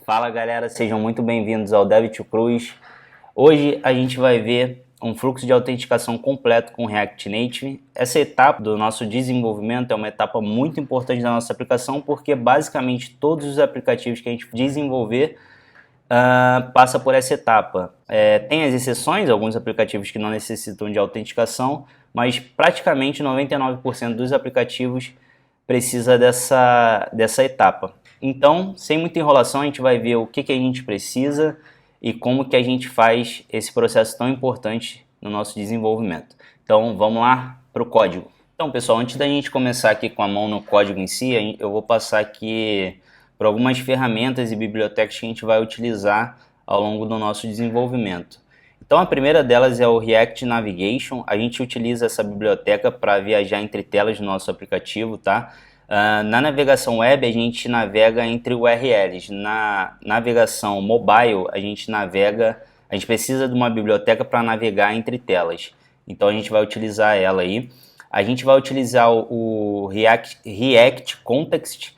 Fala galera, sejam muito bem-vindos ao Dev2Cruz. Hoje a gente vai ver um fluxo de autenticação completo com React Native. Essa etapa do nosso desenvolvimento é uma etapa muito importante da nossa aplicação, porque basicamente todos os aplicativos que a gente desenvolver passa por essa etapa. Tem as exceções, alguns aplicativos que não necessitam de autenticação, mas praticamente 99% dos aplicativos precisa dessa etapa. Então, sem muita enrolação, a gente vai ver o que a gente precisa e como que a gente faz esse processo tão importante no nosso desenvolvimento. Então, vamos lá para o código. Então, pessoal, antes da gente começar aqui com a mão no código em si, eu vou passar aqui por algumas ferramentas e bibliotecas que a gente vai utilizar ao longo do nosso desenvolvimento. Então, a primeira delas é o React Navigation. A gente utiliza essa biblioteca para viajar entre telas do nosso aplicativo, tá? Na navegação web, a gente navega entre URLs. Na navegação mobile, a gente precisa de uma biblioteca para navegar entre telas. Então, a gente vai utilizar ela aí. A gente vai utilizar o React Context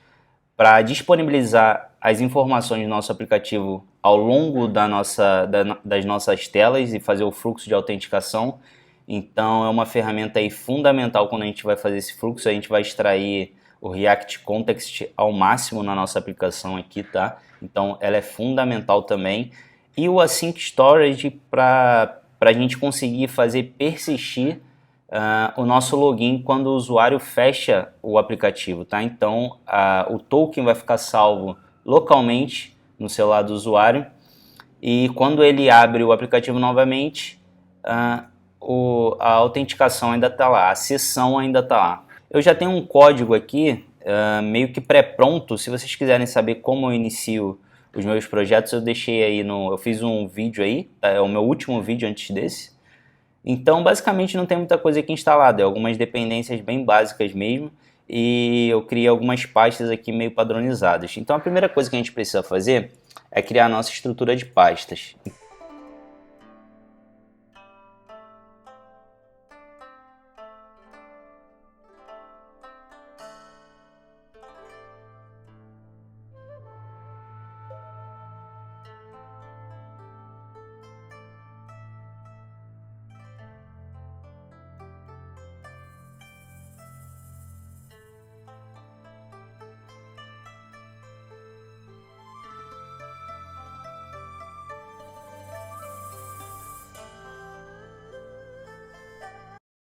para disponibilizar as informações do nosso aplicativo ao longo das nossas telas e fazer o fluxo de autenticação. Então, é uma ferramenta aí fundamental quando a gente vai fazer esse fluxo. A gente vai extrair o React Context ao máximo na nossa aplicação aqui, tá? Então, ela é fundamental também. E o Async Storage para a gente conseguir fazer persistir o nosso login quando o usuário fecha o aplicativo, tá? Então, o token vai ficar salvo localmente no celular do usuário e quando ele abre o aplicativo novamente, a autenticação ainda está lá, a sessão ainda está lá. Eu já tenho um código aqui, meio que pré-pronto. Se vocês quiserem saber como eu inicio os meus projetos, eu deixei aí eu fiz um vídeo aí, tá? É o meu último vídeo antes desse. Então, basicamente não tem muita coisa aqui instalada, é algumas dependências bem básicas mesmo, e eu criei algumas pastas aqui meio padronizadas. Então, a primeira coisa que a gente precisa fazer é criar a nossa estrutura de pastas.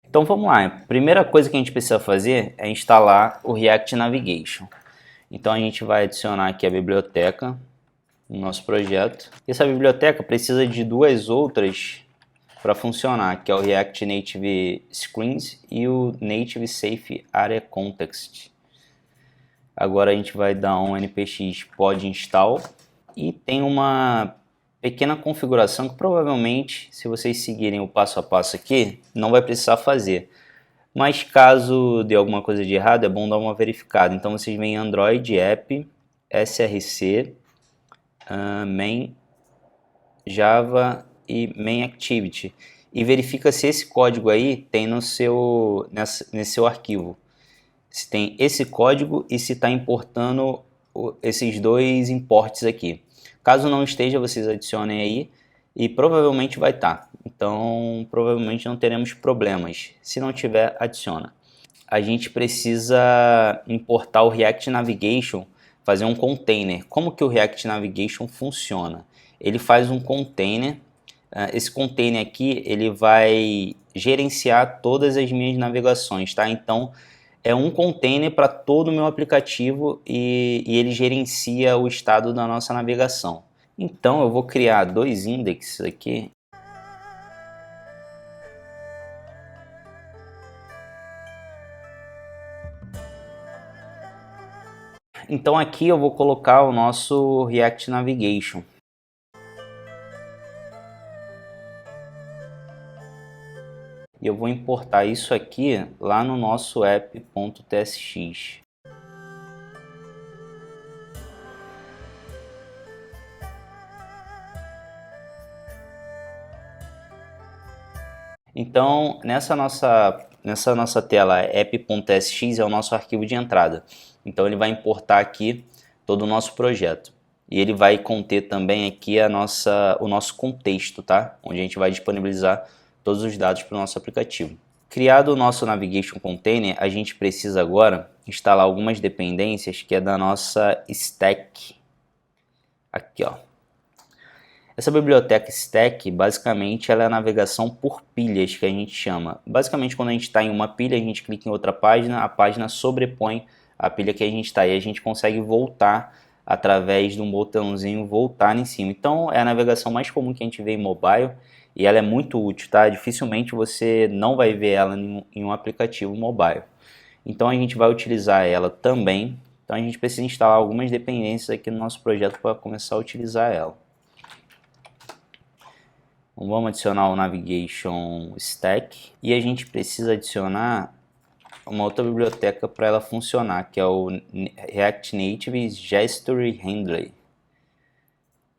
Então vamos lá, a primeira coisa que a gente precisa fazer é instalar o React Navigation. Então a gente vai adicionar aqui a biblioteca no nosso projeto. Essa biblioteca precisa de duas outras para funcionar, que é o React Native Screens e o Native Safe Area Context. Agora a gente vai dar um npx pod install e tem uma pequena configuração que provavelmente, se vocês seguirem o passo a passo aqui, não vai precisar fazer. Mas caso dê alguma coisa de errado, é bom dar uma verificada. Então vocês vêm Android App, src, main, java e main activity. E verifica se esse código aí tem nesse seu arquivo. Se tem esse código e se está importando esses dois imports aqui. Caso não esteja, vocês adicionem aí e provavelmente vai estar. Então, provavelmente não teremos problemas. Se não tiver, adiciona. A gente precisa importar o React Navigation, fazer um container. Como que o React Navigation funciona? Ele faz um container. Esse container aqui, ele vai gerenciar todas as minhas navegações, tá? Então, é um container para todo o meu aplicativo e ele gerencia o estado da nossa navegação. Então eu vou criar dois indexes aqui. Então aqui eu vou colocar o nosso React Navigation. E eu vou importar isso aqui lá no nosso app.tsx. Então, nessa nossa tela app.tsx é o nosso arquivo de entrada. Então, ele vai importar aqui todo o nosso projeto. E ele vai conter também aqui o nosso contexto, tá? Onde a gente vai disponibilizar todos os dados para o nosso aplicativo. Criado o nosso Navigation Container, a gente precisa agora instalar algumas dependências que é da nossa stack. Aqui, ó. Essa biblioteca stack, basicamente, ela é a navegação por pilhas, que a gente chama. Basicamente, quando a gente está em uma pilha, a gente clica em outra página, a página sobrepõe a pilha que a gente está e a gente consegue voltar através de um botãozinho voltar em cima. Então, é a navegação mais comum que a gente vê em mobile e ela é muito útil, tá? Dificilmente você não vai ver ela em um aplicativo mobile. Então, a gente vai utilizar ela também. Então, a gente precisa instalar algumas dependências aqui no nosso projeto para começar a utilizar ela. Então, vamos adicionar o Navigation Stack e a gente precisa adicionar uma outra biblioteca para ela funcionar, que é o React Native Gestury Handler.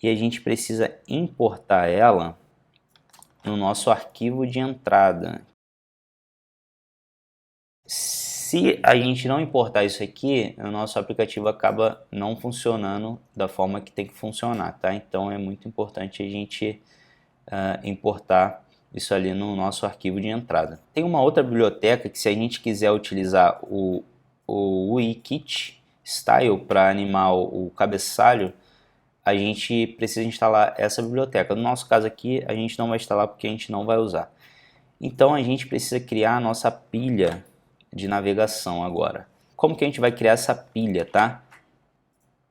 E a gente precisa importar ela no nosso arquivo de entrada. Se a gente não importar isso aqui, o nosso aplicativo acaba não funcionando da forma que tem que funcionar, tá? Então é muito importante a gente importar isso ali no nosso arquivo de entrada. Tem uma outra biblioteca que, se a gente quiser utilizar o UIKit Style para animar o cabeçalho, a gente precisa instalar essa biblioteca. No nosso caso aqui, a gente não vai instalar porque a gente não vai usar. Então a gente precisa criar a nossa pilha de navegação agora. Como que a gente vai criar essa pilha, tá?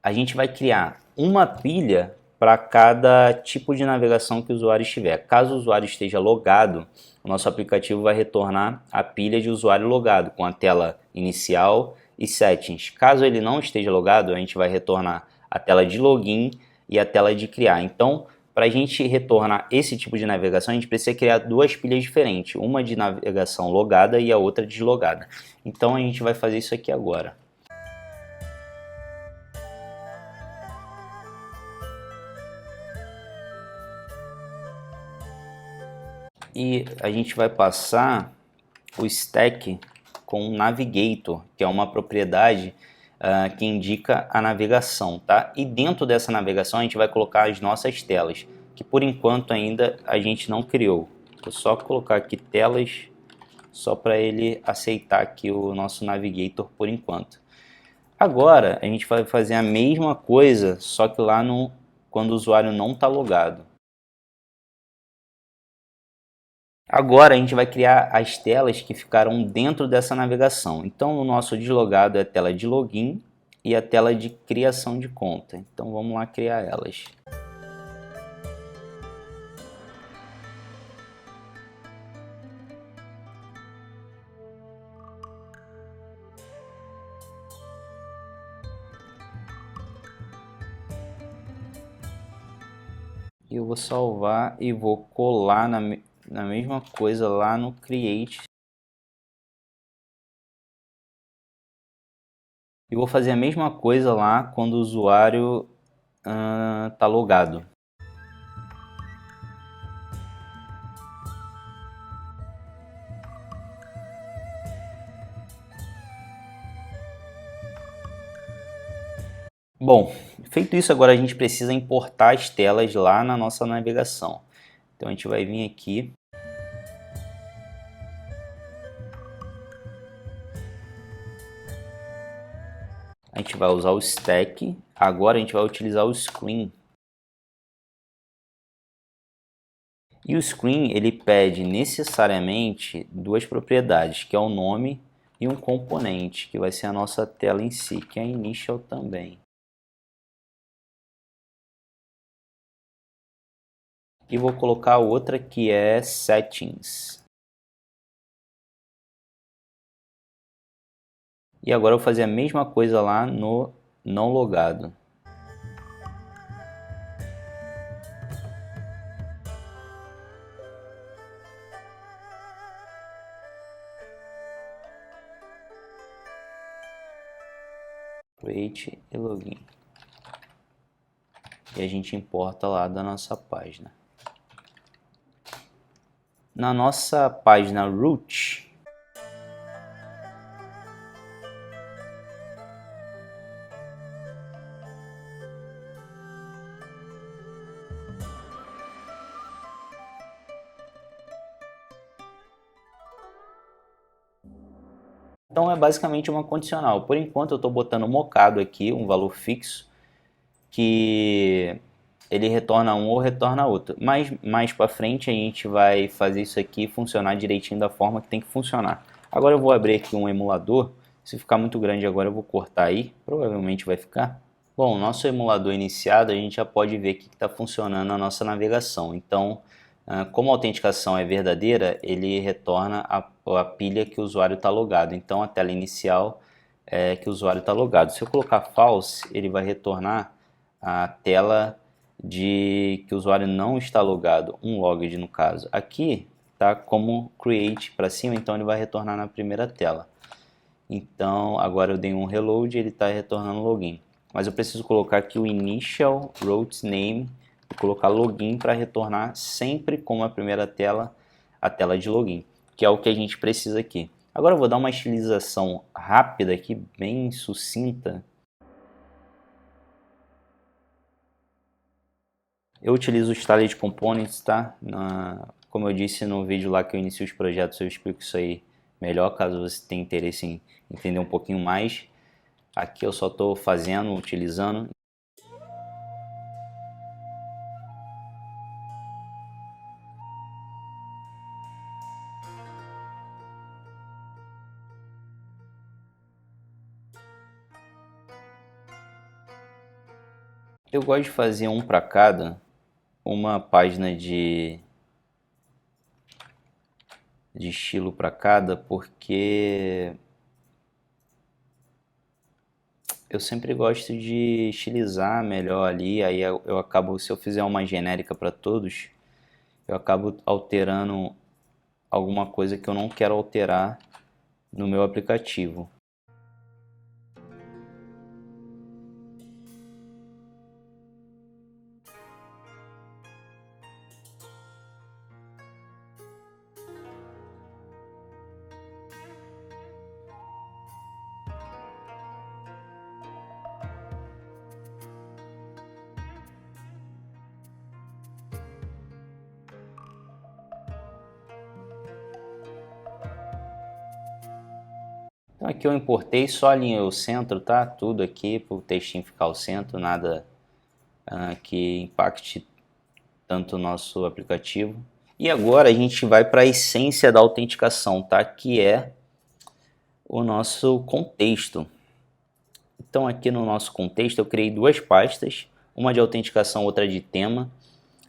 A gente vai criar uma pilha para cada tipo de navegação que o usuário estiver. Caso o usuário esteja logado, o nosso aplicativo vai retornar a pilha de usuário logado, com a tela inicial e settings. Caso ele não esteja logado, a gente vai retornar a tela de login e a tela de criar. Então, para a gente retornar esse tipo de navegação, a gente precisa criar duas pilhas diferentes, uma de navegação logada e a outra deslogada. Então, a gente vai fazer isso aqui agora. E a gente vai passar o stack com o Navigator, que é uma propriedade que indica a navegação, tá? E dentro dessa navegação a gente vai colocar as nossas telas, que por enquanto ainda a gente não criou. Vou só colocar aqui telas, só para ele aceitar aqui o nosso Navigator por enquanto. Agora a gente vai fazer a mesma coisa, só que lá quando o usuário não está logado. Agora a gente vai criar as telas que ficaram dentro dessa navegação. Então o nosso deslogado é a tela de login e a tela de criação de conta. Então vamos lá criar elas. E eu vou salvar e vou colar na mesma coisa lá no Create. E vou fazer a mesma coisa lá quando o usuário está logado. Bom, feito isso, agora a gente precisa importar as telas lá na nossa navegação. Então a gente vai vir aqui. A gente vai usar o stack. Agora a gente vai utilizar o screen. E o screen ele pede necessariamente duas propriedades, que é o nome e um componente, que vai ser a nossa tela em si, que é a initial também. E vou colocar outra que é settings. E agora eu vou fazer a mesma coisa lá no não logado. Create e login. E a gente importa lá da nossa página. Na nossa página root, Então é basicamente uma condicional. Por enquanto eu estou botando mocado aqui, um valor fixo, que ele retorna um ou retorna outro. Mas mais para frente a gente vai fazer isso aqui funcionar direitinho da forma que tem que funcionar. Agora eu vou abrir aqui um emulador. Se ficar muito grande agora eu vou cortar aí, provavelmente vai ficar. Bom, nosso emulador iniciado, a gente já pode ver que está funcionando a nossa navegação. Então, como a autenticação é verdadeira, ele retorna a pilha que o usuário está logado. Então, a tela inicial é que o usuário está logado. Se eu colocar false, ele vai retornar a tela de que o usuário não está logado, um logged no caso. Aqui está como create para cima, então ele vai retornar na primeira tela. Então, agora eu dei um reload e ele está retornando login. Mas eu preciso colocar aqui o initial route name e colocar login para retornar sempre como a primeira tela, a tela de login, que é o que a gente precisa aqui. Agora eu vou dar uma estilização rápida aqui, bem sucinta. Eu utilizo o Styled Components, tá? Como eu disse no vídeo lá que eu inicio os projetos, eu explico isso aí melhor, caso você tenha interesse em entender um pouquinho mais. Aqui eu só estou fazendo, utilizando. Eu gosto de fazer um para cada, uma página de estilo para cada, porque eu sempre gosto de estilizar melhor ali, aí eu acabo, se eu fizer uma genérica para todos, eu acabo alterando alguma coisa que eu não quero alterar no meu aplicativo. Então aqui eu importei, só alinhei o centro, tá? Tudo aqui para o textinho ficar ao centro, nada que impacte tanto o nosso aplicativo. E agora a gente vai para a essência da autenticação, tá? Que é o nosso contexto. Então aqui no nosso contexto eu criei duas pastas, uma de autenticação, outra de tema.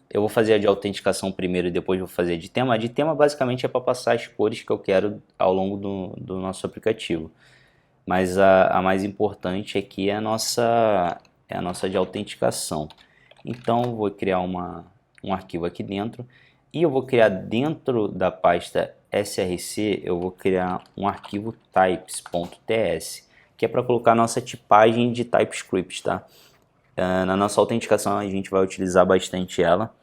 Eu vou fazer a de autenticação primeiro e depois vou fazer a de tema. A de tema basicamente é para passar as cores que eu quero ao longo do nosso aplicativo. Mas a mais importante aqui é a nossa de autenticação. Então vou criar um arquivo aqui dentro e eu vou criar dentro da pasta src, eu vou criar um arquivo types.ts, que é para colocar a nossa tipagem de TypeScript, tá? Na nossa autenticação a gente vai utilizar bastante ela.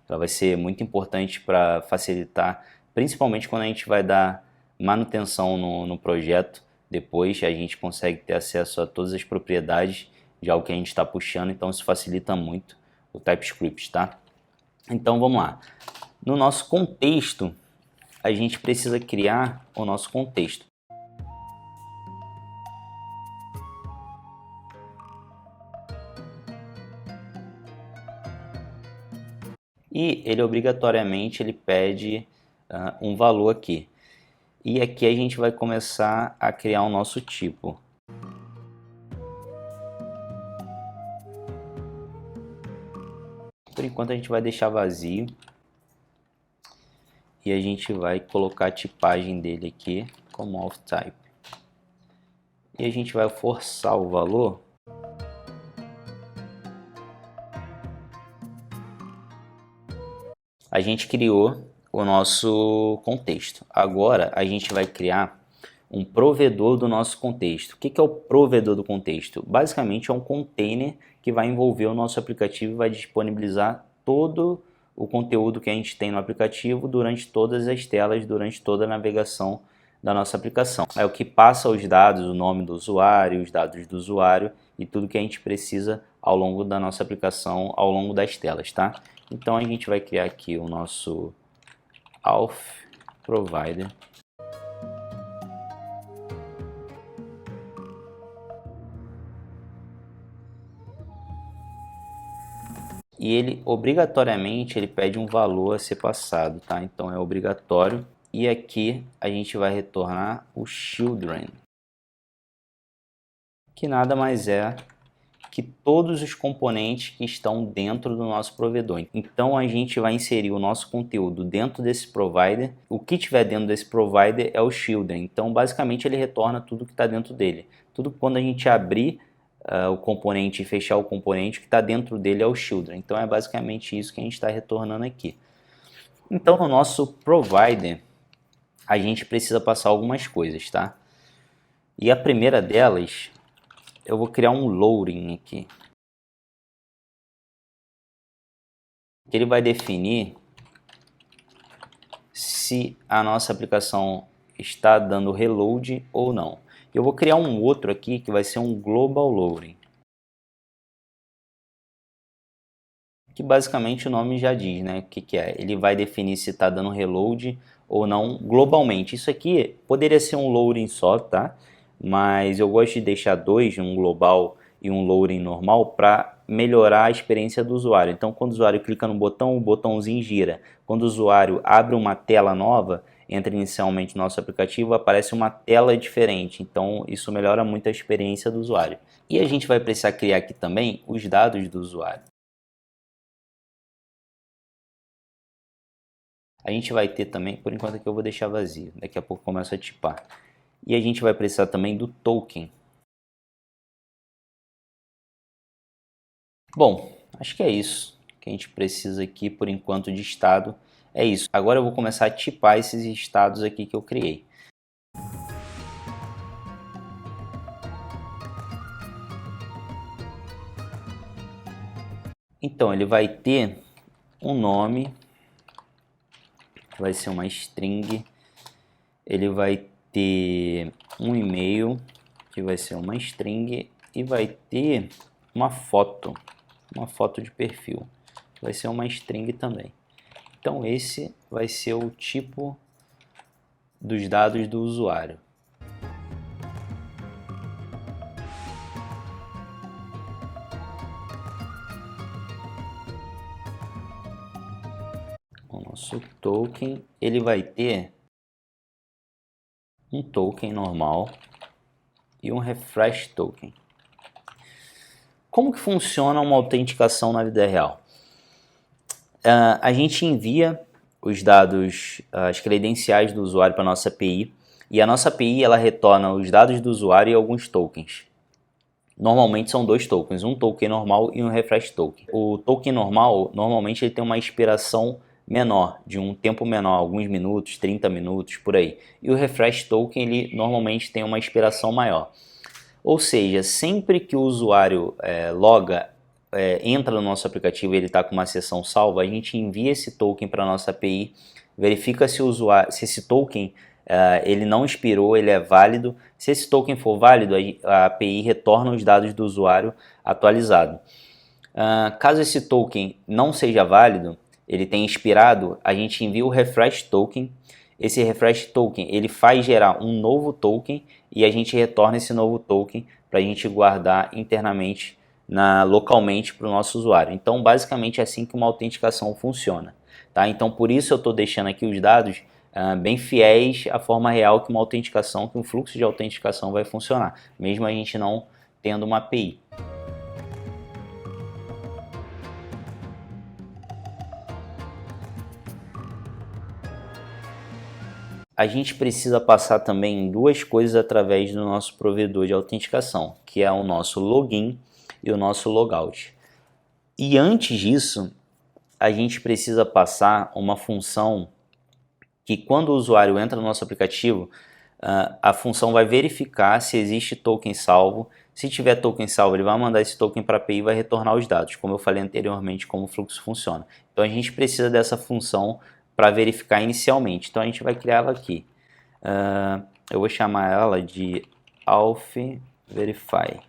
Ela vai ser muito importante para facilitar, principalmente quando a gente vai dar manutenção no projeto. Depois a gente consegue ter acesso a todas as propriedades de algo que a gente está puxando, então isso facilita muito o TypeScript, tá? Então vamos lá. No nosso contexto, a gente precisa criar o nosso contexto. E ele obrigatoriamente ele pede um valor aqui. E aqui a gente vai começar a criar o nosso tipo. Por enquanto a gente vai deixar vazio. E a gente vai colocar a tipagem dele aqui como auth type. E a gente vai forçar o valor. A gente criou o nosso contexto. Agora a gente vai criar um provedor do nosso contexto. O que é o provedor do contexto? Basicamente é um container que vai envolver o nosso aplicativo e vai disponibilizar todo o conteúdo que a gente tem no aplicativo durante todas as telas, durante toda a navegação da nossa aplicação. É o que passa os dados, o nome do usuário, os dados do usuário e tudo que a gente precisa ao longo da nossa aplicação, ao longo das telas, tá? Então a gente vai criar aqui o nosso auth provider. e ele obrigatoriamente ele pede um valor a ser passado, tá? Então é obrigatório. E aqui a gente vai retornar o children, que nada mais é que todos os componentes que estão dentro do nosso provedor. Então a gente vai inserir o nosso conteúdo dentro desse provider. O que tiver dentro desse provider é o children. Então basicamente ele retorna tudo que está dentro dele. Tudo quando a gente abrir o componente e fechar o componente, o que está dentro dele é o children. Então é basicamente isso que a gente está retornando aqui. Então no nosso provider a gente precisa passar algumas coisas, tá? E a primeira delas, eu vou criar um loading aqui. Ele vai definir se a nossa aplicação está dando reload ou não. Eu vou criar um outro aqui que vai ser um global loading, que basicamente o nome já diz, né? O que é? Ele vai definir se está dando reload ou não globalmente. Isso aqui poderia ser um loading só, tá? Mas eu gosto de deixar dois, um global e um loading normal, para melhorar a experiência do usuário. Então, quando o usuário clica no botão, o botãozinho gira. Quando o usuário abre uma tela nova, entra inicialmente no nosso aplicativo, aparece uma tela diferente. Então, isso melhora muito a experiência do usuário. E a gente vai precisar criar aqui também os dados do usuário. A gente vai ter também, por enquanto aqui eu vou deixar vazio, daqui a pouco começo a tipar. E a gente vai precisar também do token. Bom, acho que é isso que a gente precisa aqui por enquanto de estado. É isso. Agora eu vou começar a tipar esses estados aqui que eu criei. Então ele vai ter um nome, vai ser uma string, ele vai ter um e-mail, que vai ser uma string, e vai ter uma foto de perfil, vai ser uma string também. Então esse vai ser o tipo dos dados do usuário. O nosso token, ele vai ter um token normal e um refresh token. Como que funciona uma autenticação na vida real? A gente envia os dados, as credenciais do usuário para a nossa API, e a nossa API ela retorna os dados do usuário e alguns tokens. Normalmente são dois tokens, um token normal e um refresh token. O token normal, normalmente ele tem uma expiração menor, de um tempo menor, alguns minutos, 30 minutos, por aí. E o refresh token, ele normalmente tem uma expiração maior. Ou seja, sempre que o usuário loga, entra no nosso aplicativo e ele está com uma sessão salva, a gente envia esse token para a nossa API, verifica se esse token ele não expirou, ele é válido. Se esse token for válido, a API retorna os dados do usuário atualizado. Caso esse token não seja válido, ele tenha expirado, a gente envia o refresh token. Esse refresh token ele faz gerar um novo token e a gente retorna esse novo token para a gente guardar internamente, localmente para o nosso usuário. Então basicamente é assim que uma autenticação funciona. Tá? Então por isso eu estou deixando aqui os dados bem fiéis à forma real que uma autenticação, que um fluxo de autenticação vai funcionar, mesmo a gente não tendo uma API. A gente precisa passar também duas coisas através do nosso provedor de autenticação, que é o nosso login e o nosso logout. E antes disso, a gente precisa passar uma função que quando o usuário entra no nosso aplicativo, a função vai verificar se existe token salvo. Se tiver token salvo, ele vai mandar esse token para a API e vai retornar os dados, como eu falei anteriormente, como o fluxo funciona. Então a gente precisa dessa função para verificar inicialmente. Então a gente vai criar ela aqui. Eu vou chamar ela de auth-verify.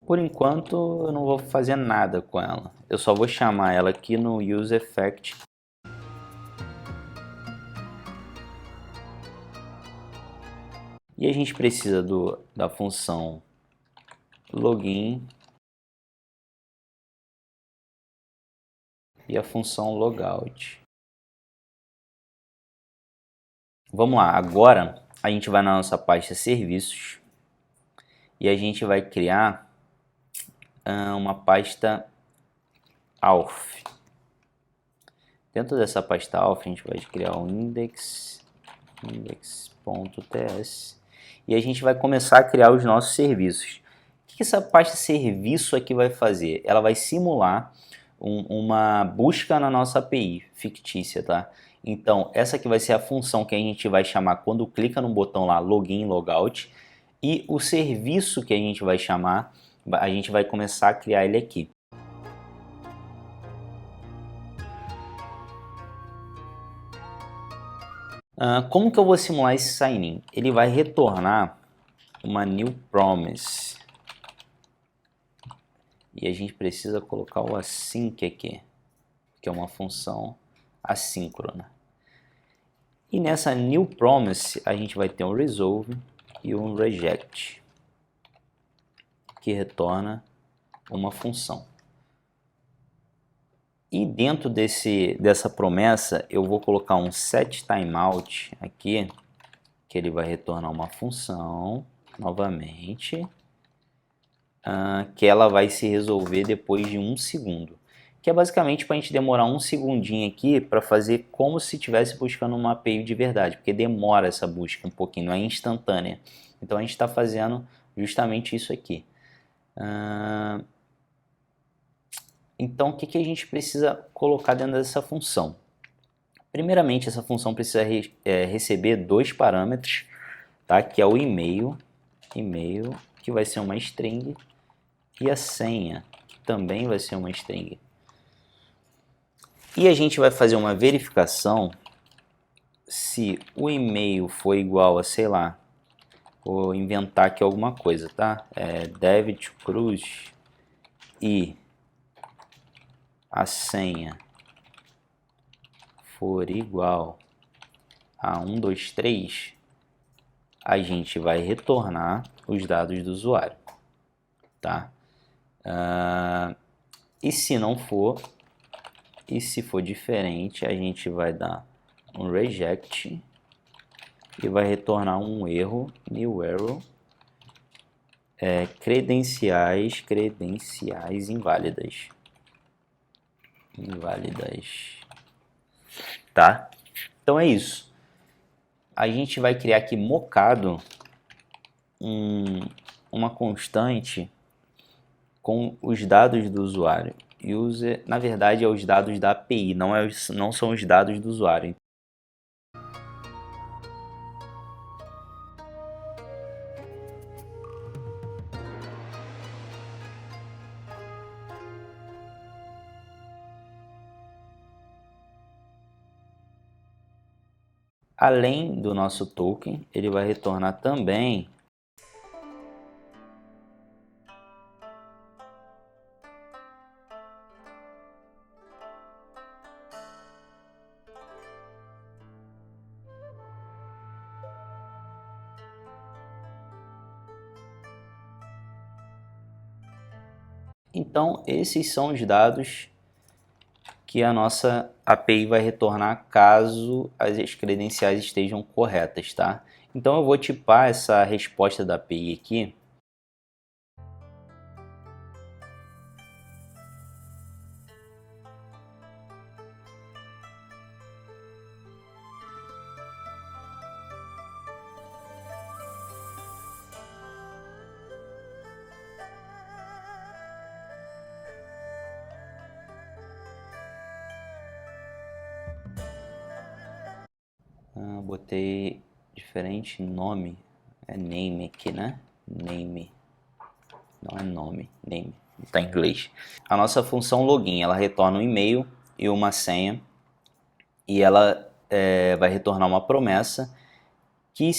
Por enquanto eu não vou fazer nada com ela. Eu só vou chamar ela aqui no useEffect. E a gente precisa da função login e a função logout. Vamos lá, agora a gente vai na nossa pasta serviços e a gente vai criar uma pasta auth. Dentro dessa pasta auth a gente vai criar um index.ts e a gente vai começar a criar os nossos serviços. O que essa pasta serviço aqui vai fazer? Ela vai simular uma busca na nossa API fictícia, tá? Então, essa aqui vai ser a função que a gente vai chamar quando clica no botão lá, login, logout, e o serviço que a gente vai chamar, a gente vai começar a criar ele aqui. Como que eu vou simular esse sign-in? Ele vai retornar uma new promise. E a gente precisa colocar o async aqui, que é uma função assíncrona. E nessa new promise a gente vai ter um resolve e um reject, que retorna uma função. E dentro dessa promessa eu vou colocar um setTimeout aqui, que ele vai retornar uma função novamente, que ela vai se resolver depois de 1 segundo. Que é basicamente para a gente demorar 1 segundinho aqui para fazer como se estivesse buscando uma API de verdade, porque demora essa busca um pouquinho, não é instantânea. Então a gente está fazendo justamente isso aqui. Então o que a gente precisa colocar dentro dessa função? Primeiramente, essa função precisa receber 2 parâmetros, tá? Que é o e-mail, que vai ser uma string, e a senha, que também vai ser uma string. E a gente vai fazer uma verificação se o e-mail for igual a, sei lá, vou inventar aqui alguma coisa, tá? David Cruz e a senha for igual a 123, a gente vai retornar os dados do usuário, tá? E se não for, e se for diferente, a gente vai dar um reject e vai retornar um erro, new error, credenciais inválidas. Tá? Então é isso. A gente vai criar aqui mocado uma constante com os dados do usuário. User, na verdade, é os dados da API, não são os dados do usuário. Além do nosso token, ele vai retornar também Então, esses são os dados que a nossa API vai retornar caso as credenciais estejam corretas, tá? Então, eu vou tipar essa resposta da API aqui. Botei diferente nome, é name aqui, né? Name, não é nome, name, está em inglês. A nossa função login, ela retorna um e-mail e uma senha e ela vai retornar uma promessa que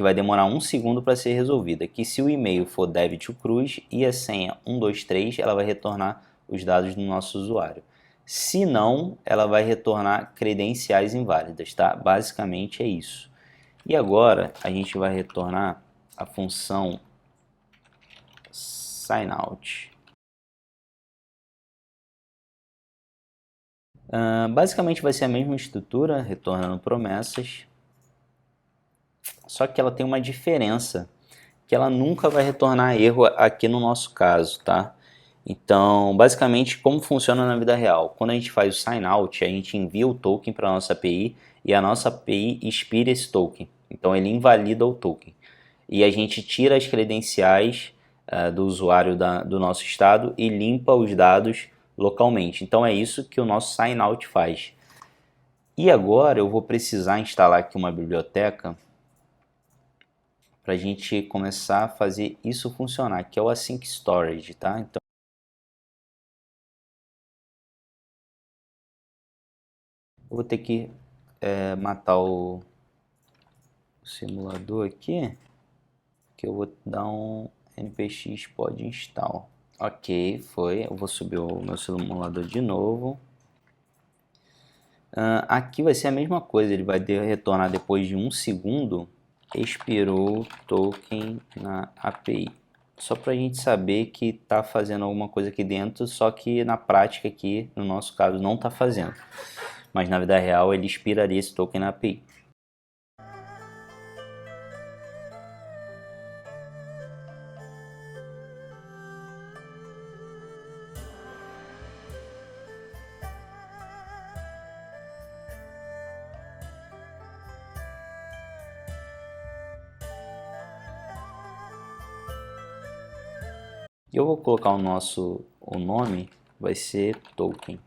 vai demorar 1 segundo para ser resolvida, que se o e-mail for David Cruz e a senha 123, ela vai retornar os dados do nosso usuário. Se não, ela vai retornar credenciais inválidas, tá? Basicamente é isso. E agora a gente vai retornar a função signout. Basicamente vai ser a mesma estrutura, retornando promessas, só que ela tem uma diferença, que ela nunca vai retornar erro aqui no nosso caso, tá? Então, basicamente, como funciona na vida real? Quando a gente faz o sign out, a gente envia o token para a nossa API e a nossa API expira esse token. Então, ele invalida o token. E a gente tira as credenciais do usuário do nosso estado e limpa os dados localmente. Então, é isso que o nosso sign out faz. E agora eu vou precisar instalar aqui uma biblioteca para a gente começar a fazer isso funcionar, que é o Async Storage, tá? Então, eu vou ter que matar o simulador aqui, que eu vou dar um npx pod install. Ok, foi. Eu vou subir o meu simulador de novo. Aqui vai ser a mesma coisa, ele vai retornar depois de 1 segundo, expirou token na API. Só para a gente saber que está fazendo alguma coisa aqui dentro, só que na prática aqui, no nosso caso, não está fazendo. Mas na vida real ele expiraria esse token na API. Eu vou colocar o nome vai ser token.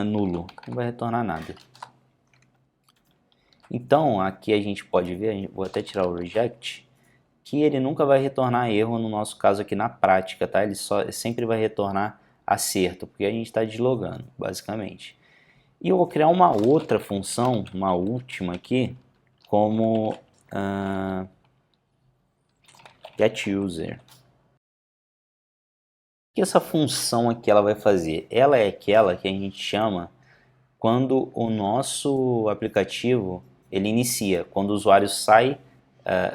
Nulo, não vai retornar nada. Então aqui a gente pode ver, vou até tirar o reject, que ele nunca vai retornar erro no nosso caso aqui na prática, tá? Ele sempre vai retornar acerto, porque a gente está deslogando, basicamente. E eu vou criar uma outra função, uma última aqui, como getUser. O que essa função aqui ela vai fazer? Ela é aquela que a gente chama quando o nosso aplicativo ele inicia, quando o usuário sai,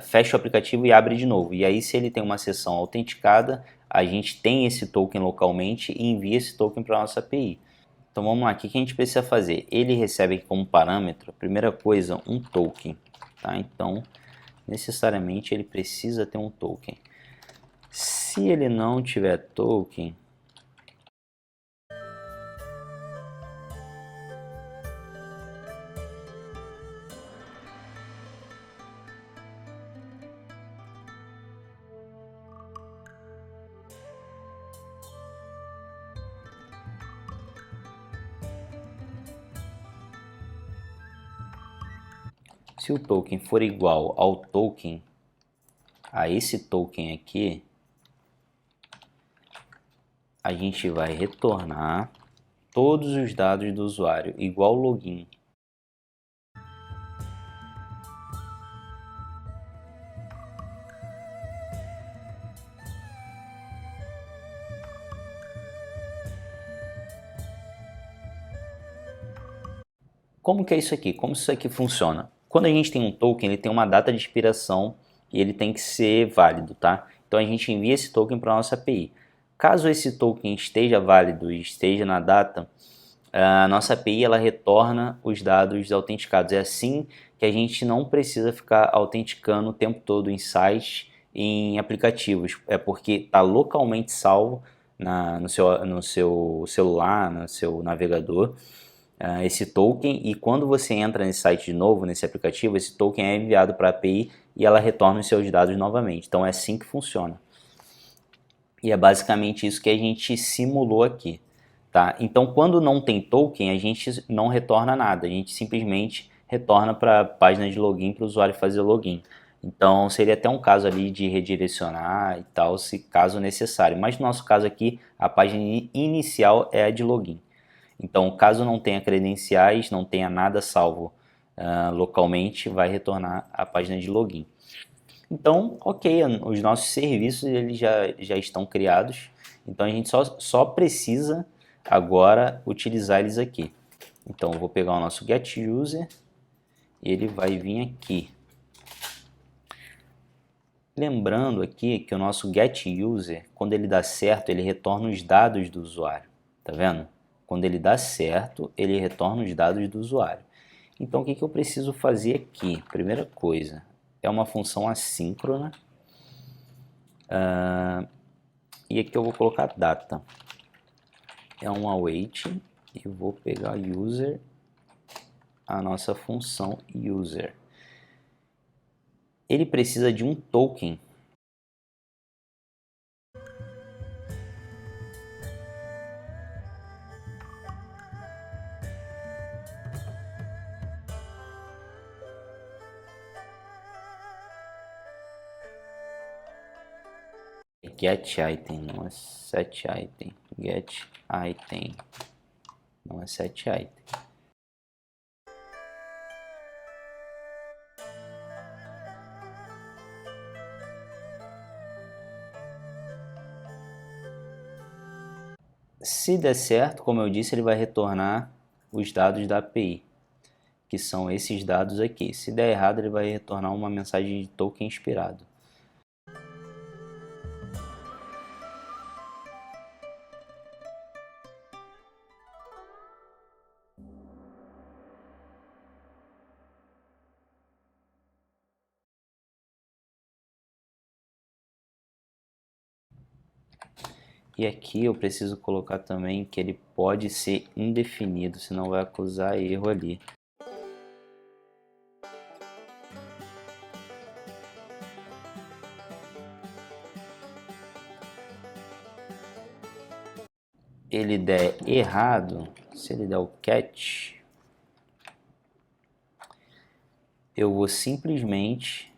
fecha o aplicativo e abre de novo. E aí se ele tem uma sessão autenticada, a gente tem esse token localmente e envia esse token para a nossa API. Então vamos lá, o que a gente precisa fazer? Ele recebe aqui como parâmetro, primeira coisa, um token. Tá? Então necessariamente ele precisa ter um token. Se ele não tiver token, se o token for igual ao token, a esse token aqui, a gente vai retornar todos os dados do usuário, igual login. Como que é isso aqui? Como isso aqui funciona? Quando a gente tem um token, ele tem uma data de expiração e ele tem que ser válido, tá? Então a gente envia esse token para a nossa API. Caso esse token esteja válido e esteja na data, a nossa API ela retorna os dados autenticados. É assim que a gente não precisa ficar autenticando o tempo todo em sites e em aplicativos. É porque está localmente salvo no seu celular, no seu navegador, esse token, e quando você entra nesse site de novo, nesse aplicativo, esse token é enviado para a API e ela retorna os seus dados novamente. Então é assim que funciona. E é basicamente isso que a gente simulou aqui. Tá? Então quando não tem token, a gente não retorna nada, a gente simplesmente retorna para a página de login para o usuário fazer login. Então seria até um caso ali de redirecionar e tal, se caso necessário. Mas no nosso caso aqui, a página inicial é a de login. Então, caso não tenha credenciais, não tenha nada salvo localmente, vai retornar a página de login. Então, ok, os nossos serviços eles já estão criados, então a gente só precisa agora utilizar eles aqui. Então, eu vou pegar o nosso getUser e ele vai vir aqui. Lembrando aqui que o nosso getUser, quando ele dá certo, ele retorna os dados do usuário. Tá vendo? Quando ele dá certo, ele retorna os dados do usuário. Então, o que eu preciso fazer aqui? Primeira coisa, é uma função assíncrona. E aqui eu vou colocar data. É um await e vou pegar user, a nossa função user. Ele precisa de um token. Get item, não é set item. Get item, não é set item. Se der certo, como eu disse, ele vai retornar os dados da API, que são esses dados aqui. Se der errado, ele vai retornar uma mensagem de token expirado. E aqui eu preciso colocar também que ele pode ser indefinido, senão vai acusar erro ali. Ele der errado, se ele der o catch, eu vou simplesmente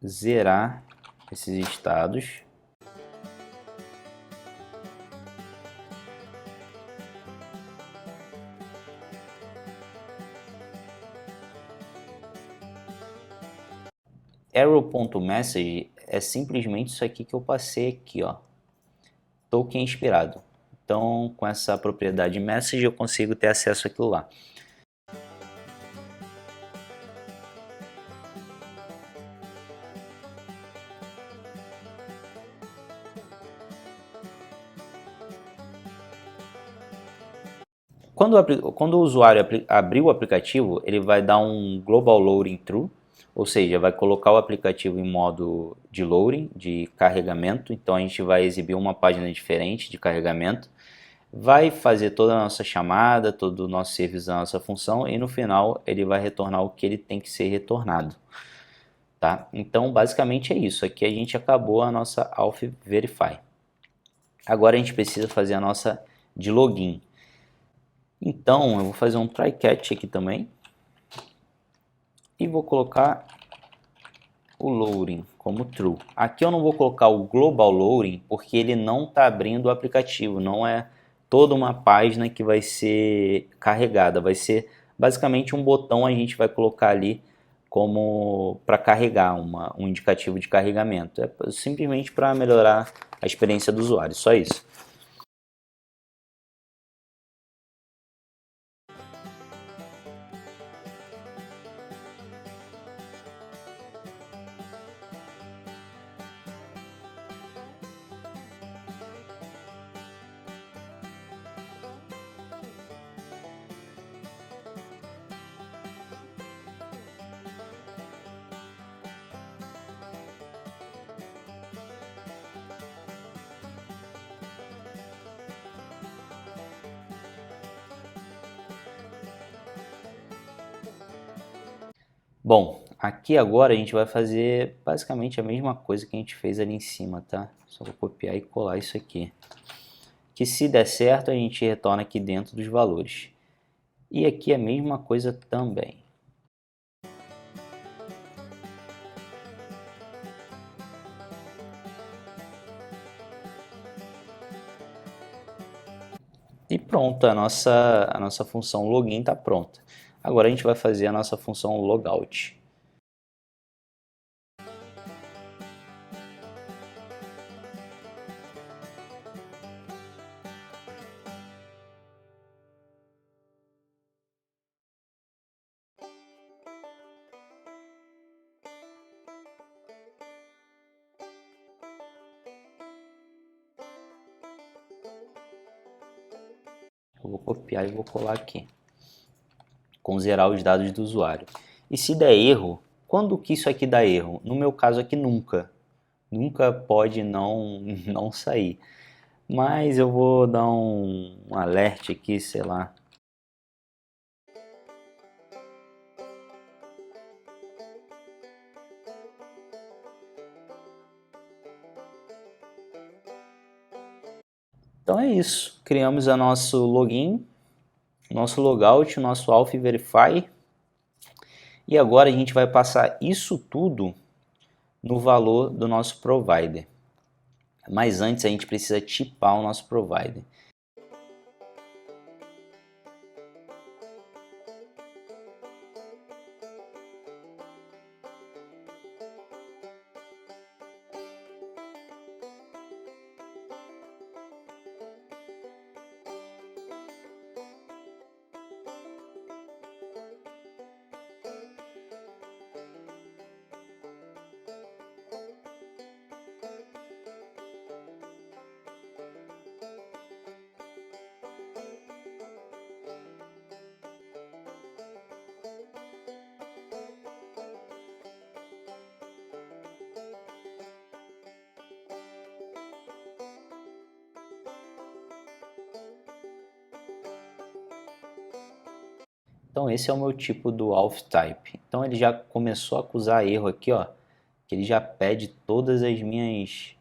zerar esses estados. Arrow.message é simplesmente isso aqui que eu passei aqui, ó, token expirado. Então, com essa propriedade message, eu consigo ter acesso àquilo lá. Quando o usuário abrir o aplicativo, ele vai dar um global loading true, ou seja, vai colocar o aplicativo em modo de loading, de carregamento. Então a gente vai exibir uma página diferente de carregamento, vai fazer toda a nossa chamada, todo o nosso serviço da nossa função e no final ele vai retornar o que ele tem que ser retornado. Tá? Então basicamente é isso, aqui a gente acabou a nossa auth verify. Agora a gente precisa fazer a nossa de login. Então eu vou fazer um try catch aqui também e vou colocar o loading como true. Aqui eu não vou colocar o global loading porque ele não está abrindo o aplicativo, não é toda uma página que vai ser carregada, vai ser basicamente um botão a gente vai colocar ali como para carregar, um indicativo de carregamento. É simplesmente para melhorar a experiência do usuário, só isso. Bom, aqui agora a gente vai fazer basicamente a mesma coisa que a gente fez ali em cima, tá? Só vou copiar e colar isso aqui. Que se der certo a gente retorna aqui dentro dos valores. E aqui a mesma coisa também. E pronto, a nossa função login está pronta. Agora a gente vai fazer a nossa função logout. Eu vou copiar e vou colar aqui, com zerar os dados do usuário. E se der erro, quando que isso aqui dá erro? No meu caso aqui nunca. Nunca pode não sair. Mas eu vou dar um alert aqui, sei lá. Então é isso. Criamos o nosso login, nosso logout, nosso Auth Verify. E agora a gente vai passar isso tudo no valor do nosso provider. Mas antes a gente precisa tipar o nosso provider. Então esse é o meu tipo do auth type. Então ele já começou a acusar erro aqui, ó, que ele já pede todas as minhas,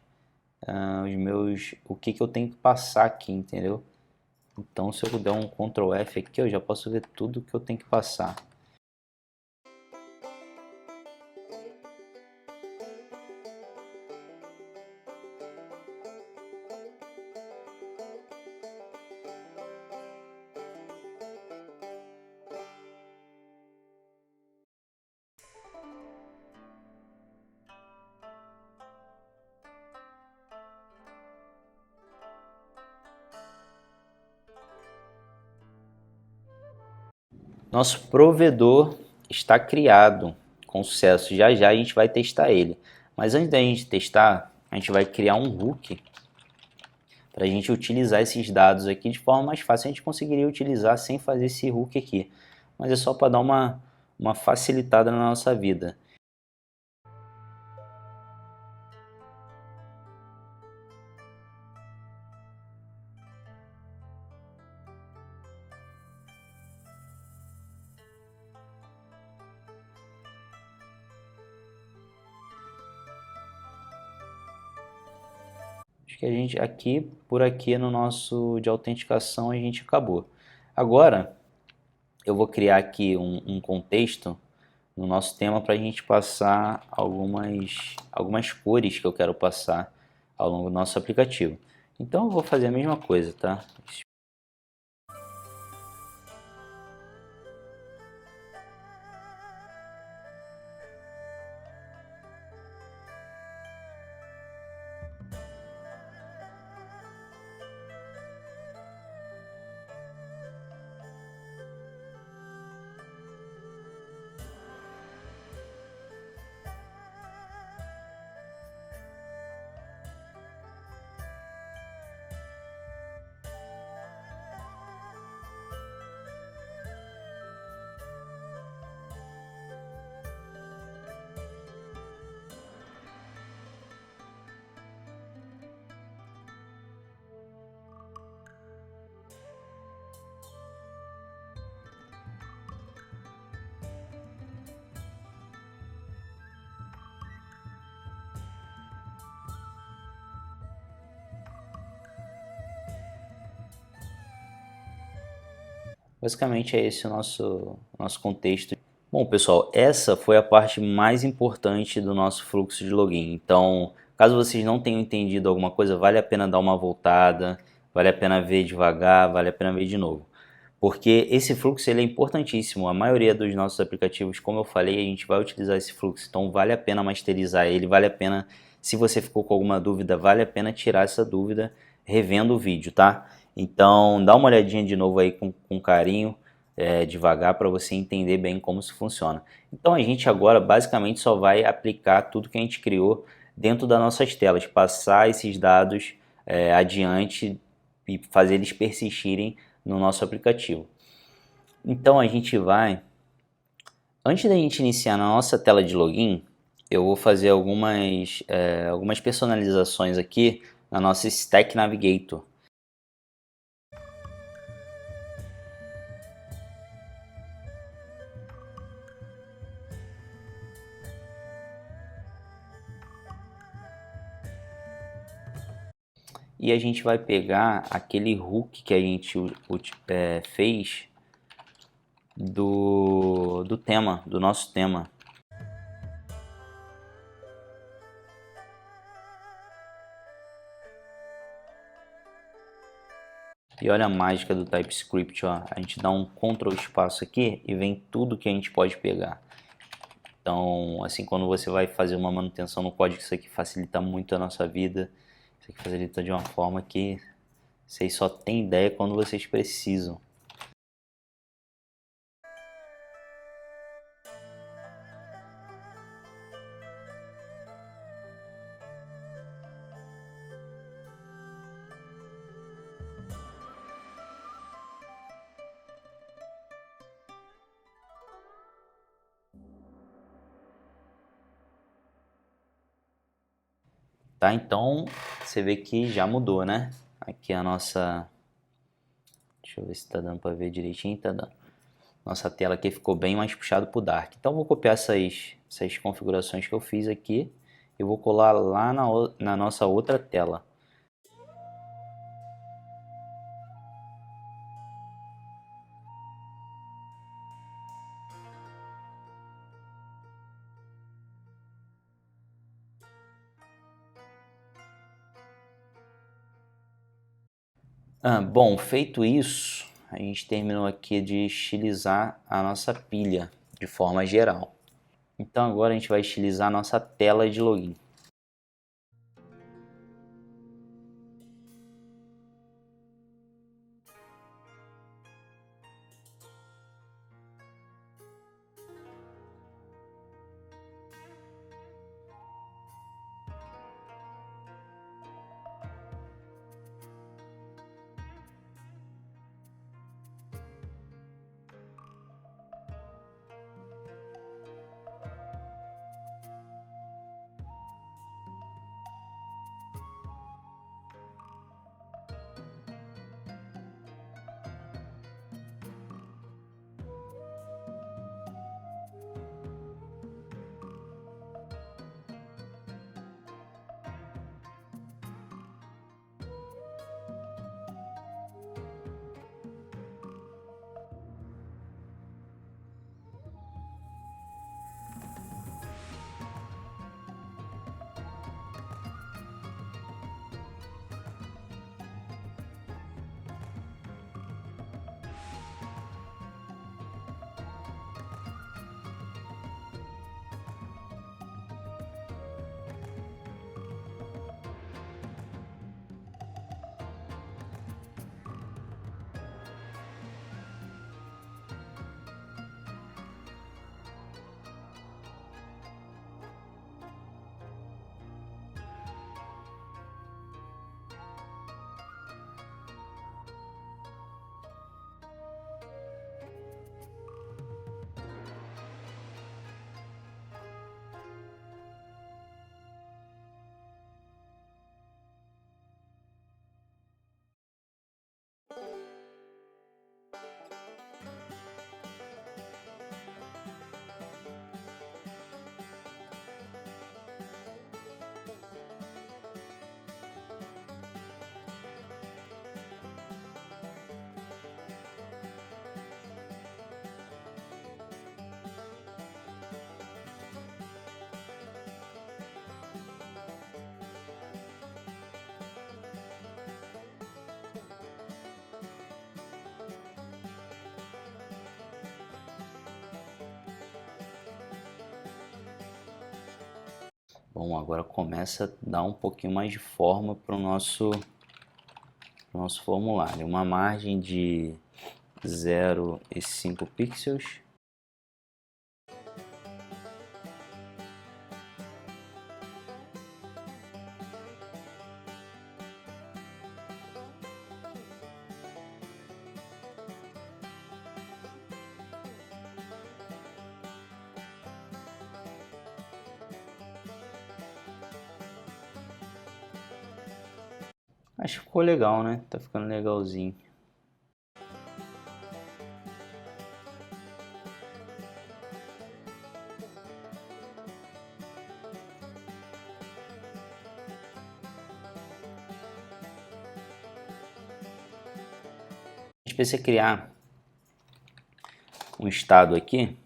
o que eu tenho que passar aqui, entendeu? Então se eu der um Ctrl F aqui, eu já posso ver tudo que eu tenho que passar. Nosso provedor está criado com sucesso. Já já a gente vai testar ele. Mas antes da gente testar, a gente vai criar um hook para a gente utilizar esses dados aqui de forma mais fácil. A gente conseguiria utilizar sem fazer esse hook aqui. Mas é só para dar uma facilitada na nossa vida. Acho que a gente aqui, por aqui no nosso de autenticação a gente acabou. Agora eu vou criar aqui um contexto no nosso tema para a gente passar algumas cores que eu quero passar ao longo do nosso aplicativo. Então eu vou fazer a mesma coisa, tá? Basicamente é esse o nosso contexto. Bom, pessoal, essa foi a parte mais importante do nosso fluxo de login. Então, caso vocês não tenham entendido alguma coisa, vale a pena dar uma voltada, vale a pena ver devagar, vale a pena ver de novo. Porque esse fluxo ele é importantíssimo. A maioria dos nossos aplicativos, como eu falei, a gente vai utilizar esse fluxo. Então, vale a pena masterizar ele, vale a pena, se você ficou com alguma dúvida, vale a pena tirar essa dúvida revendo o vídeo, tá? Então, dá uma olhadinha de novo aí com carinho, devagar, para você entender bem como isso funciona. Então, a gente agora basicamente só vai aplicar tudo que a gente criou dentro das nossas telas, passar esses dados adiante e fazer eles persistirem no nosso aplicativo. Então a gente vai, antes da gente iniciar na nossa tela de login, eu vou fazer algumas personalizações aqui na nossa Stack Navigator. E a gente vai pegar aquele hook que a gente fez do tema, do nosso tema. E olha a mágica do TypeScript, ó. A gente dá um Ctrl espaço aqui e vem tudo que a gente pode pegar. Então, assim, quando você vai fazer uma manutenção no código, isso aqui facilita muito a nossa vida. Isso aqui facilita de uma forma que vocês só têm ideia quando vocês precisam. Tá, então você vê que já mudou, né? Aqui a nossa... Deixa eu ver se tá dando para ver direitinho, tá dando. Nossa tela aqui ficou bem mais puxado pro Dark. Então vou copiar essas configurações que eu fiz aqui e vou colar lá na nossa outra tela. Bom, feito isso, a gente terminou aqui de estilizar a nossa pilha de forma geral. Então agora a gente vai estilizar a nossa tela de login. Bom, agora começa a dar um pouquinho mais de forma para o nosso formulário. Uma margem de 0,5 pixels. Acho que ficou legal, né? Tá ficando legalzinho. A gente precisa criar um estado aqui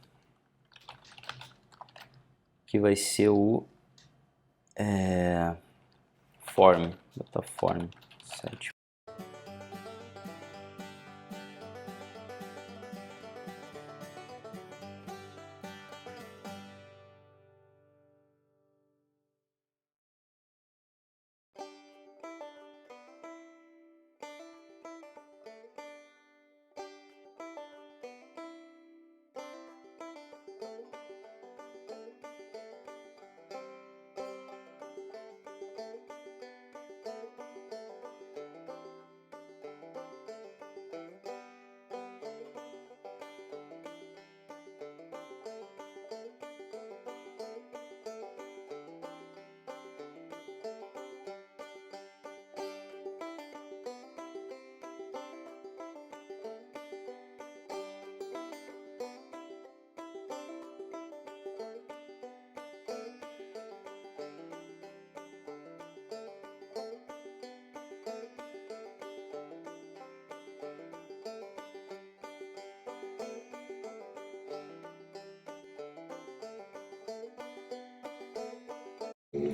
que vai ser o form, botar form 7.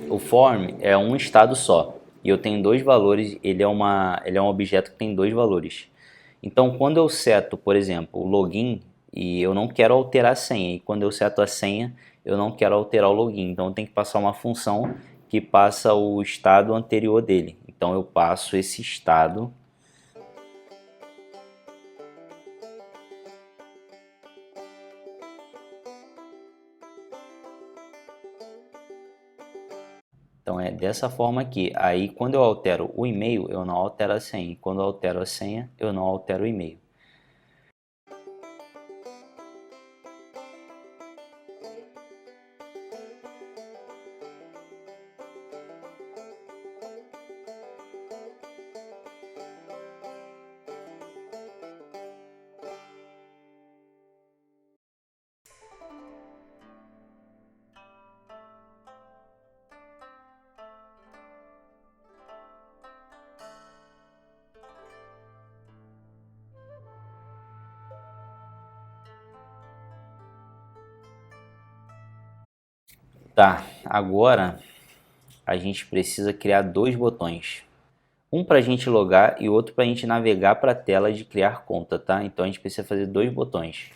O form é um estado só e eu tenho dois valores. Ele é um objeto que tem dois valores. Então, quando eu seto, por exemplo, o login e eu não quero alterar a senha, e quando eu seto a senha, eu não quero alterar o login. Então, eu tenho que passar uma função que passa o estado anterior dele. Então, eu passo esse estado. Então é dessa forma aqui. Aí quando eu altero o e-mail, eu não altero a senha. Quando eu altero a senha, eu não altero o e-mail. Tá, agora a gente precisa criar dois botões. Um para a gente logar e outro para a gente navegar para a tela de criar conta, tá? Então a gente precisa fazer dois botões.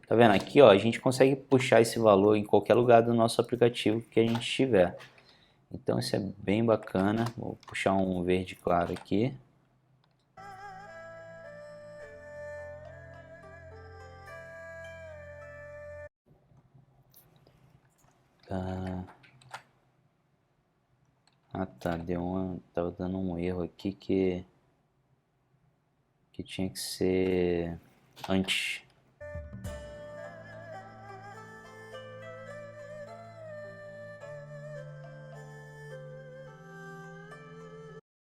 Tá vendo aqui, ó, a gente consegue puxar esse valor em qualquer lugar do nosso aplicativo que a gente tiver. Então isso é bem bacana. Vou puxar um verde claro aqui. Tá. Ah tá, tava dando um erro aqui que tinha que ser antes.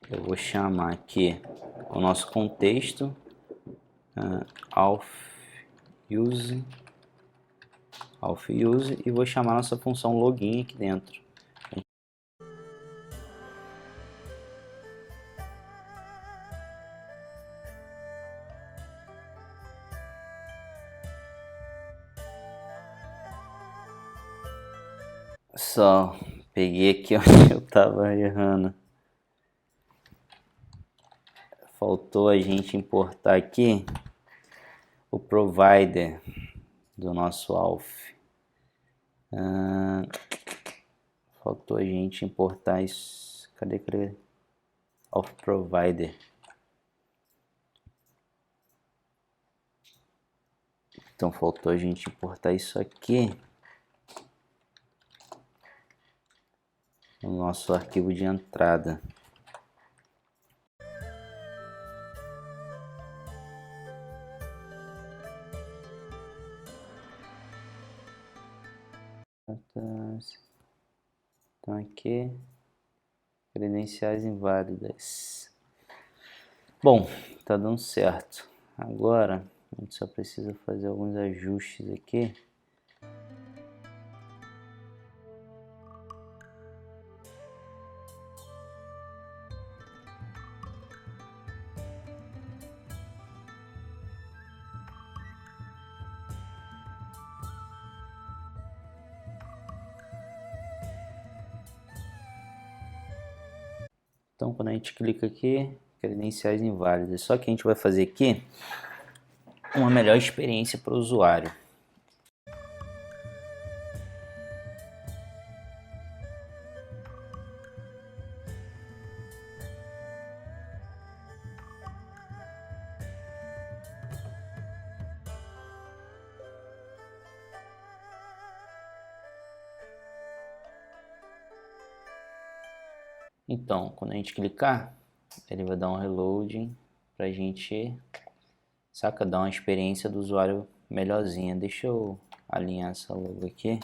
Eu vou chamar aqui o nosso contexto auth use e vou chamar nossa função login aqui dentro. Só peguei aqui onde eu tava errando. Faltou a gente importar aqui o provider do nosso auth. Faltou a gente importar isso. Cadê? Auth provider. Então faltou a gente importar isso aqui. no nosso arquivo de entrada. Então aqui, credenciais inválidas. Bom, tá dando certo. Agora a gente só precisa fazer alguns ajustes aqui. Então quando a gente clica aqui, credenciais inválidas. Só que a gente vai fazer aqui uma melhor experiência para o usuário. Então, quando a gente clicar, ele vai dar um reloading pra gente, saca, dar uma experiência do usuário melhorzinha. Deixa eu alinhar essa logo aqui.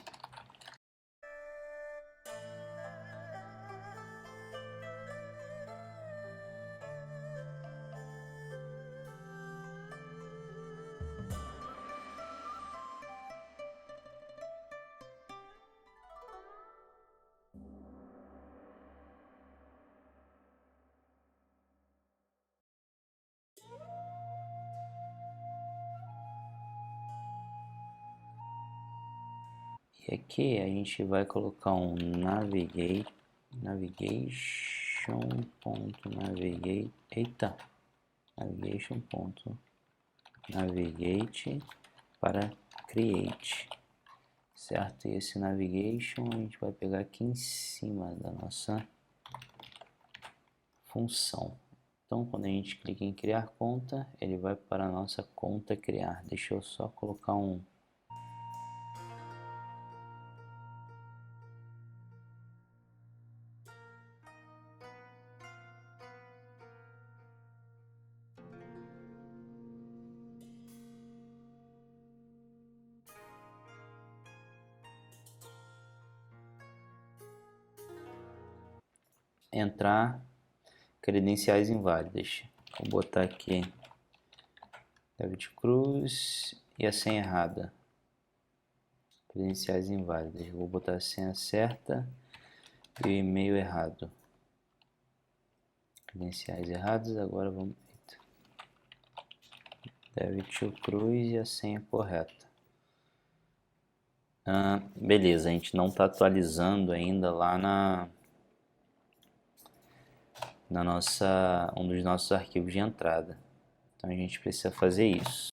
E aqui a gente vai colocar um navigation.navigate para create, certo? E esse navigation a gente vai pegar aqui em cima da nossa função. Então quando a gente clica em criar conta, ele vai para a nossa conta criar. Deixa eu só colocar um entrar credenciais inválidas. Vou botar aqui David Cruz e a senha errada. Credenciais inválidas. Vou botar a senha certa e o e-mail errado. Credenciais errados. Agora vamos. David Cruz e a senha correta. Beleza, a gente não está atualizando ainda lá na nossa, um dos nossos arquivos de entrada. Então a gente precisa fazer isso.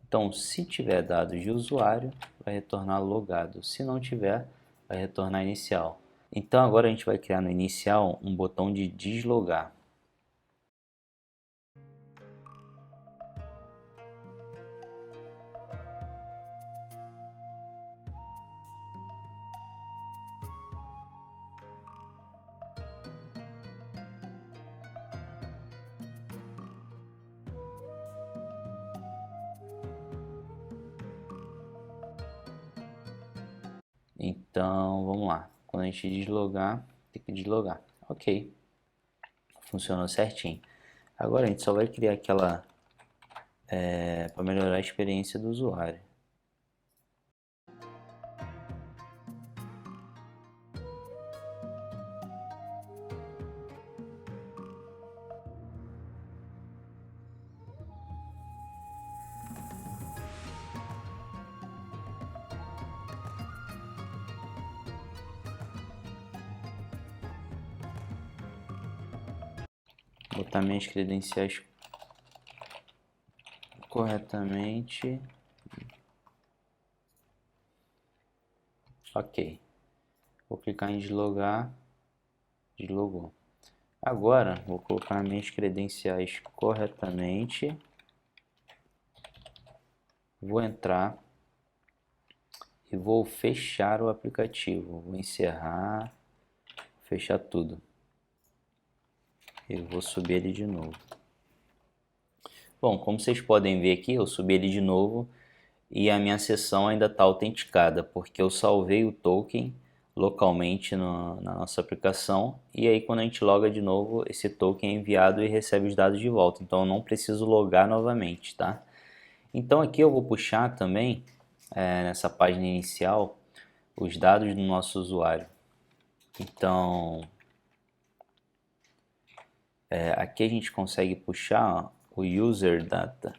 Então, se tiver dados de usuário, vai retornar logado. Se não tiver, vai retornar inicial. Então agora a gente vai criar no inicial um botão de deslogar. Então, vamos lá. Quando a gente deslogar, tem que deslogar. Ok. Funcionou certinho. Agora a gente só vai criar aquela para melhorar a experiência do usuário. Botar minhas credenciais corretamente. Ok. Vou clicar em deslogar. Deslogou. Agora, vou colocar minhas credenciais corretamente. Vou entrar e vou fechar o aplicativo. Vou encerrar, fechar tudo. Eu vou subir ele de novo. Bom, como vocês podem ver aqui, eu subi ele de novo e a minha sessão ainda está autenticada, porque eu salvei o token localmente na nossa aplicação, e aí quando a gente loga de novo, esse token é enviado e recebe os dados de volta, então eu não preciso logar novamente, tá? Então aqui eu vou puxar também, nessa página inicial, os dados do nosso usuário. Então, aqui a gente consegue puxar, ó, o user data.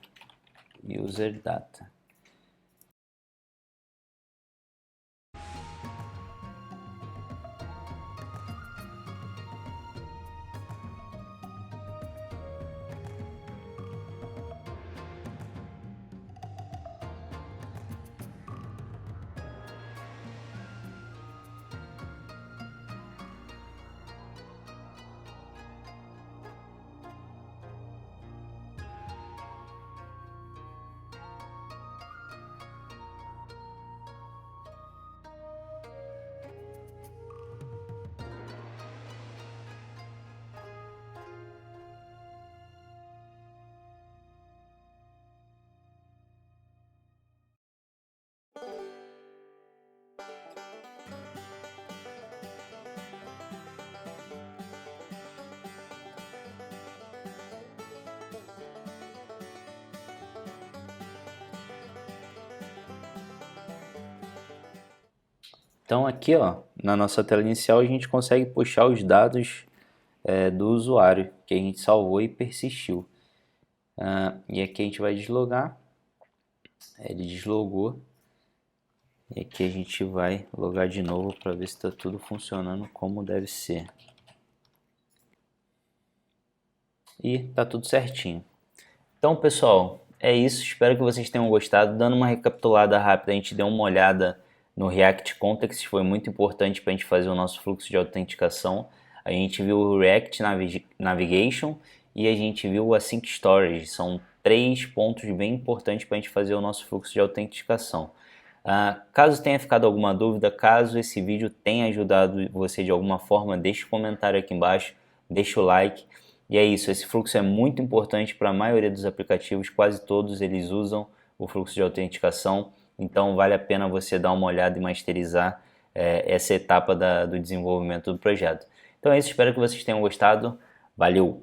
Então aqui, ó, na nossa tela inicial a gente consegue puxar os dados do usuário que a gente salvou e persistiu. E aqui a gente vai deslogar, ele deslogou, e aqui a gente vai logar de novo para ver se está tudo funcionando como deve ser. E tá tudo certinho. Então pessoal, é isso, espero que vocês tenham gostado. Dando uma recapitulada rápida, a gente deu uma olhada no React Context, foi muito importante para a gente fazer o nosso fluxo de autenticação. A gente viu o React Navigation e a gente viu o Async Storage, são 3 pontos bem importantes para a gente fazer o nosso fluxo de autenticação. Caso tenha ficado alguma dúvida, caso esse vídeo tenha ajudado você de alguma forma, deixe um comentário aqui embaixo, deixe o like. E é isso, esse fluxo é muito importante para a maioria dos aplicativos, quase todos eles usam o fluxo de autenticação, então vale a pena você dar uma olhada e masterizar essa etapa do desenvolvimento do projeto. Então é isso, espero que vocês tenham gostado, valeu!